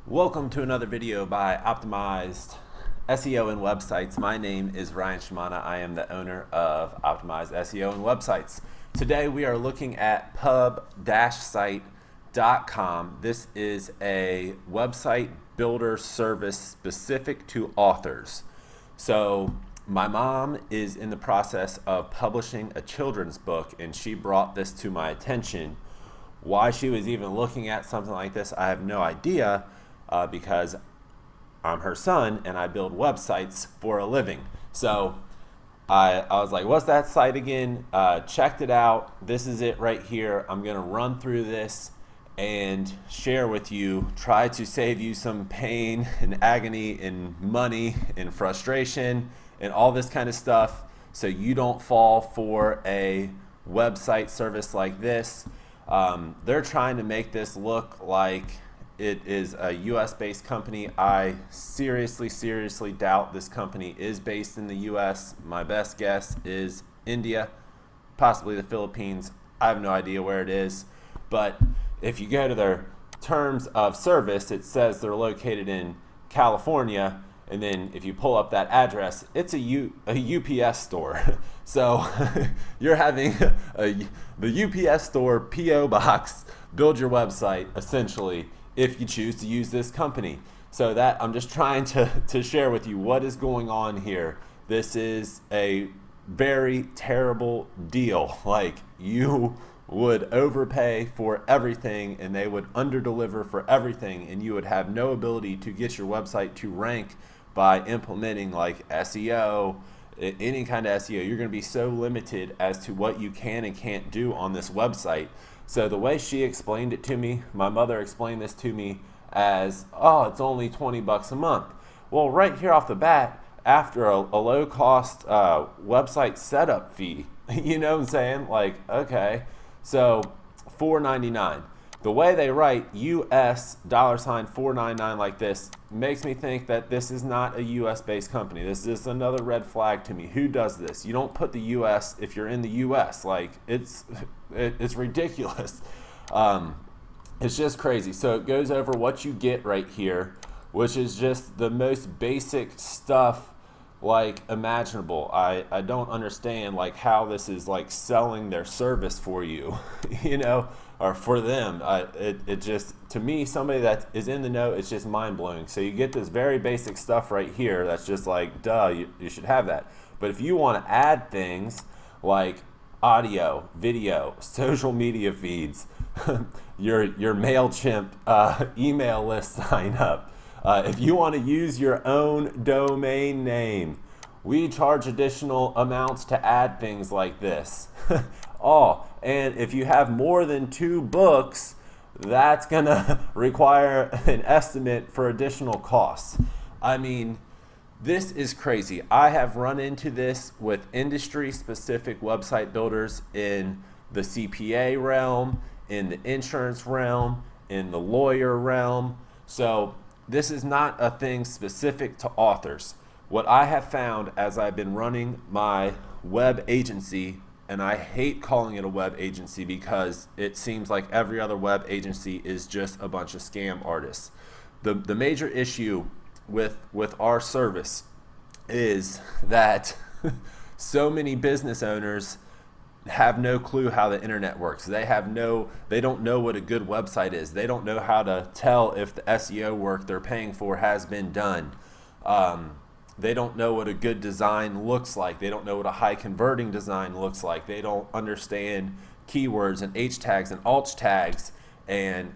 Welcome to another video by Optimized SEO and Websites. My name is Ryan Shimana. I am the owner of Optimized SEO and Websites. Today we are looking at pub-site.com. This is a website builder service specific to authors. So my mom is in the process of publishing a children's book, and she brought this to my attention. Why she was even looking at something like this, I have no idea. Because I'm her son and I build websites for a living. So I was like, what's that site again? Checked it out. This is it right here. I'm going to run through this and share with you, try to save you some pain and agony and money and frustration and all this kind of stuff so you don't fall for a website service like this. They're trying to make this look like it is a US-based company. I seriously doubt this company is based in the US. My best guess is India, possibly the Philippines. I have no idea where it is. But if you go to their terms of service, it says they're located in California. And then if you pull up that address, it's a UPS store. So you're having the UPS store PO box build your website, essentially, if you choose to use this company. So that I'm just trying to share with you what is going on here. This is a very terrible deal. Like, you would overpay for everything and they would underdeliver for everything, and you would have no ability to get your website to rank by implementing like SEO, any kind of SEO. You're going to be so limited as to what you can and can't do on this website. So the way she explained it to me, my mother explained this to me as, oh, it's only 20 bucks a month. Well, right here off the bat, after a low cost website setup fee, you know what I'm saying? Like, okay, so $4.99. The way they write US $499 like this makes me think that this is not a US based company. This is another red flag to me. Who does this? You don't put the US if you're in the US. Like, it's ridiculous. It's just crazy. So it goes over what you get right here, which is just the most basic stuff like imaginable. I don't understand like how this is like selling their service for you, you know, or for them. It just, to me, somebody that is in the know, it's just mind-blowing. So you get this very basic stuff right here that's just like, duh, you should have that. But if you want to add things like audio, video, social media feeds, your MailChimp email list sign up, if you want to use your own domain name, we charge additional amounts to add things like this. Oh, and if you have more than 2 books, that's gonna require an estimate for additional costs. I mean, this is crazy. I have run into this with industry-specific website builders in the CPA realm, in the insurance realm, in the lawyer realm. So this is not a thing specific to authors. What I have found as I've been running my web agency, and I hate calling it a web agency because it seems like every other web agency is just a bunch of scam artists. The major issue with our service is that so many business owners have no clue how the internet works. They don't know what a good website is. They don't know how to tell if the SEO work they're paying for has been done. They don't know what a good design looks like. They don't know what a high converting design looks like. They don't understand keywords and H tags and alt tags and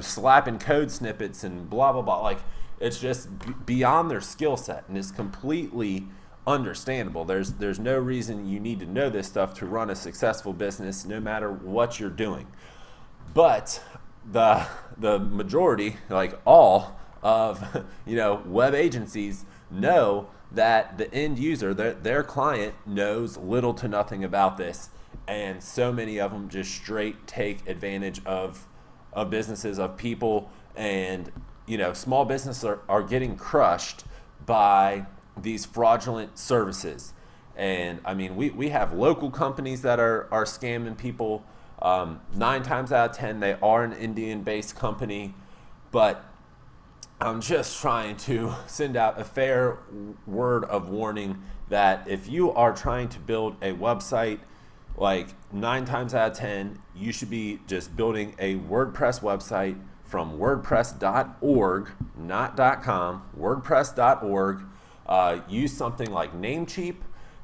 slapping code snippets and blah blah blah. Like, it's just beyond their skill set, and it's completely understandable. There's no reason you need to know this stuff to run a successful business, no matter what you're doing. But the majority, like all of web agencies, know that the end user, their client, knows little to nothing about this, and so many of them just straight take advantage of businesses, of people, and small businesses are getting crushed by these fraudulent services. And I mean, we have local companies that are scamming people. 9 times out of 10 they are an Indian based company, but I'm just trying to send out a fair word of warning that if you are trying to build a website, like 9 times out of 10, you should be just building a WordPress website from WordPress.org, not .com, WordPress.org. Use something like Namecheap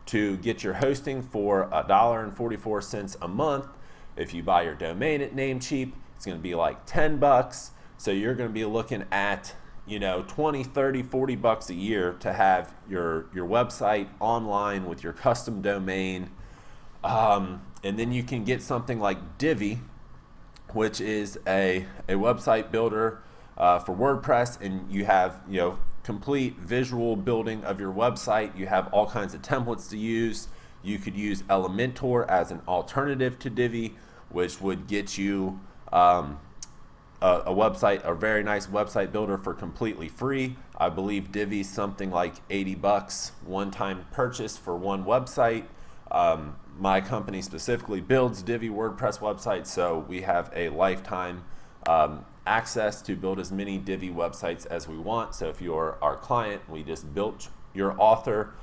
to get your hosting for $1.44 a month. If you buy your domain at Namecheap, it's going to be like $10. So you're going to be looking at, 20, 30, 40 bucks a year to have your website online with your custom domain. And then you can get something like Divi, which is a website builder for WordPress, and you have complete visual building of your website. You have all kinds of templates to use. You could use Elementor as an alternative to Divi, which would get you a website, a very nice website builder for completely free. I believe Divi's something like 80 bucks one-time purchase for one website. My company specifically builds Divi WordPress websites, so we have a lifetime access to build as many Divi websites as we want. So if you're our client, we just built your author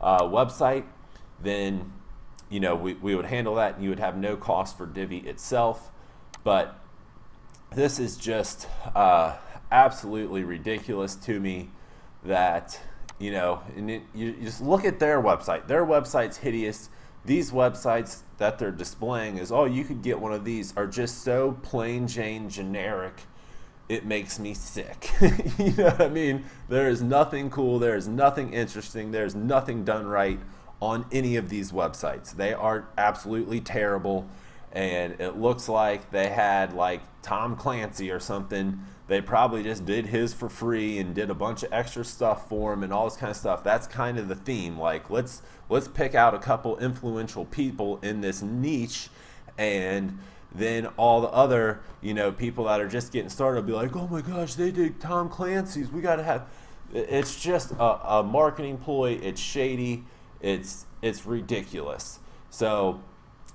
website, then we would handle that, and you would have no cost for Divi itself. But this is just absolutely ridiculous to me that and you just look at their website. Their website's hideous. These websites that they're displaying as, oh, you could get one of these, are just so plain Jane generic. It makes me sick. You know what I mean? There is nothing cool. There is nothing interesting. There's nothing done right on any of these websites. They are absolutely terrible. And it looks like they had like Tom Clancy or something. They probably just did his for free and did a bunch of extra stuff for him and all this kind of stuff. That's kind of the theme. Like, let's pick out a couple influential people in this niche, and then all the other people that are just getting started will be like, oh my gosh, they did Tom Clancy's. We got to have. It's just a marketing ploy. It's shady. It's ridiculous. So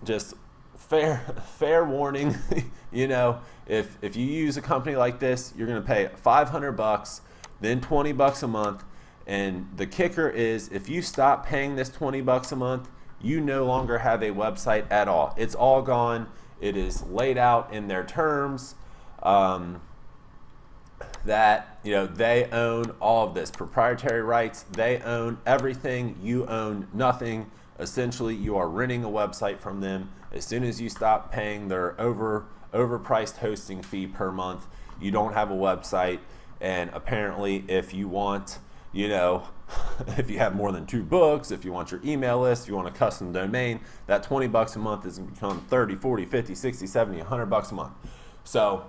just fair warning. If you use a company like this, you're going to pay $500, then $20 a month. And the kicker is, if you stop paying this $20 a month, you no longer have a website at all. It's all gone. It is laid out in their terms that they own all of this proprietary rights. They own everything. You own nothing. Essentially, you are renting a website from them. As soon as you stop paying their overpriced hosting fee per month, you don't have a website. And apparently, if you want, if you have more than 2 books, if you want your email list, you want a custom domain, that $20 a month is become 30, 40, 50, 60, 70, $100 a month. So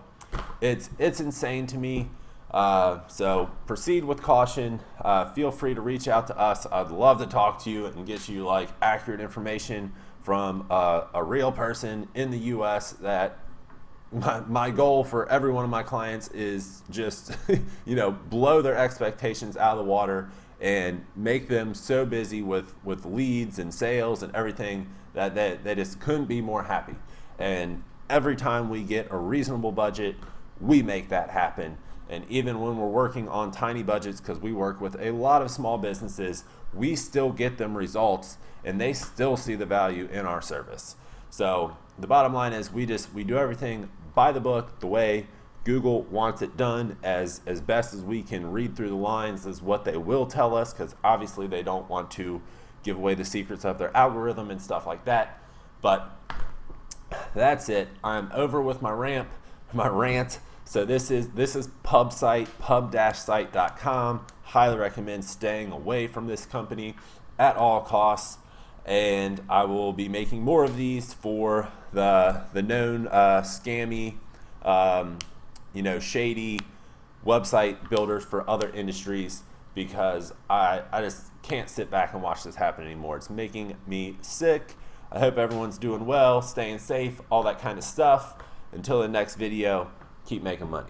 it's insane to me. So proceed with caution. Feel free to reach out to us. I'd love to talk to you and get you like accurate information from a real person in the US. That my goal for every one of my clients is just blow their expectations out of the water and make them so busy with leads and sales and everything that they just couldn't be more happy. And every time we get a reasonable budget, we make that happen. And even when we're working on tiny budgets, because we work with a lot of small businesses, we still get them results, and they still see the value in our service. So the bottom line is we do everything by the book, the way Google wants it done, as best as we can read through the lines is what they will tell us, because obviously they don't want to give away the secrets of their algorithm and stuff like that. But that's it. I'm over with my rant. So this is PubSite, pub-site.com. Highly recommend staying away from this company at all costs. And I will be making more of these for the known scammy, shady website builders for other industries, because I just can't sit back and watch this happen anymore. It's making me sick. I hope everyone's doing well, staying safe, all that kind of stuff. Until the next video, keep making money.